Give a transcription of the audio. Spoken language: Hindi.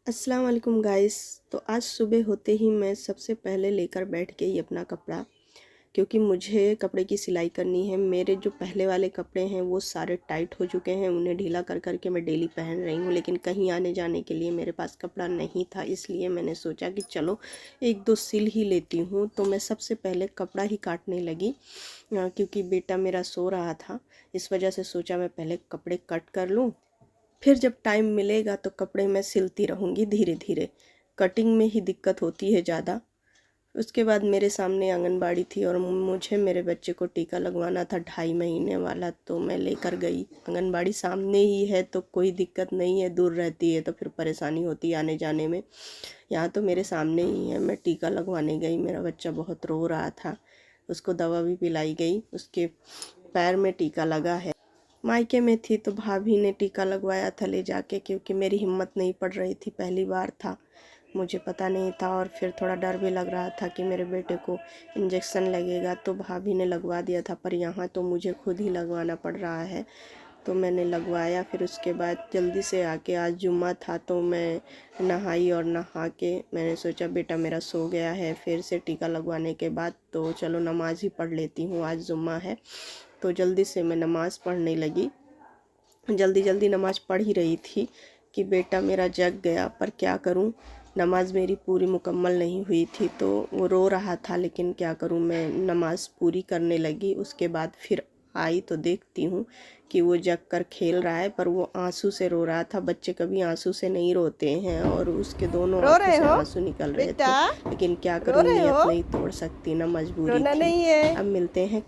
अस्सलाम वालेकुम गाइस। तो आज सुबह होते ही मैं सबसे पहले लेकर बैठ गई अपना कपड़ा, क्योंकि मुझे कपड़े की सिलाई करनी है। मेरे जो पहले वाले कपड़े हैं वो सारे टाइट हो चुके हैं, उन्हें ढीला कर कर के मैं डेली पहन रही हूँ, लेकिन कहीं आने जाने के लिए मेरे पास कपड़ा नहीं था। इसलिए मैंने सोचा कि चलो एक दो सिल ही लेती हूँ। तो मैं सबसे पहले कपड़ा ही काटने लगी, क्योंकि बेटा मेरा सो रहा था। इस वजह से सोचा मैं पहले कपड़े कट कर लूँ, फिर जब टाइम मिलेगा तो कपड़े मैं सिलती रहूँगी धीरे धीरे। कटिंग में ही दिक्कत होती है ज़्यादा। उसके बाद मेरे सामने आंगनबाड़ी थी और मुझे मेरे बच्चे को टीका लगवाना था 2.5 महीने वाला। तो मैं लेकर गई। आंगनबाड़ी सामने ही है तो कोई दिक्कत नहीं है, दूर रहती है तो फिर परेशानी होती है आने जाने में। यहाँ तो मेरे सामने ही है। मैं टीका लगवाने गई, मेरा बच्चा बहुत रो रहा था, उसको दवा भी पिलाई गई, उसके पैर में टीका लगा है। मायके में थी तो भाभी ने टीका लगवाया था ले जाके, क्योंकि मेरी हिम्मत नहीं पड़ रही थी, पहली बार था, मुझे पता नहीं था और फिर थोड़ा डर भी लग रहा था कि मेरे बेटे को इंजेक्शन लगेगा। तो भाभी ने लगवा दिया था, पर यहाँ तो मुझे खुद ही लगवाना पड़ रहा है। तो मैंने लगवाया। फिर उसके बाद जल्दी से आके, आज जुम्मा था तो मैं नहाई और नहा के मैंने सोचा बेटा मेरा सो गया है, फिर से टीका लगवाने के बाद तो चलो नमाज़ ही पढ़ लेती हूँ, आज जुम्मा है। तो जल्दी से मैं नमाज़ पढ़ने लगी। जल्दी जल्दी नमाज़ पढ़ ही रही थी कि बेटा मेरा जग गया, पर क्या करूं, नमाज़ मेरी पूरी मुकम्मल नहीं हुई थी। तो वो रो रहा था, लेकिन क्या करूं, मैं नमाज़ पूरी करने लगी। उसके बाद फिर आई तो देखती हूँ कि वो जग कर खेल रहा है, पर वो आंसू से रो रहा था। बच्चे कभी आंसू से नहीं रोते हैं, और उसके दोनों रो आंखों रहे से हो आंसू निकल रहे बेटा? थे। लेकिन क्या रो करूं, रहे नीयत हो? नहीं तोड़ सकती ना, मजबूरी रोना थी। नहीं है। अब मिलते हैं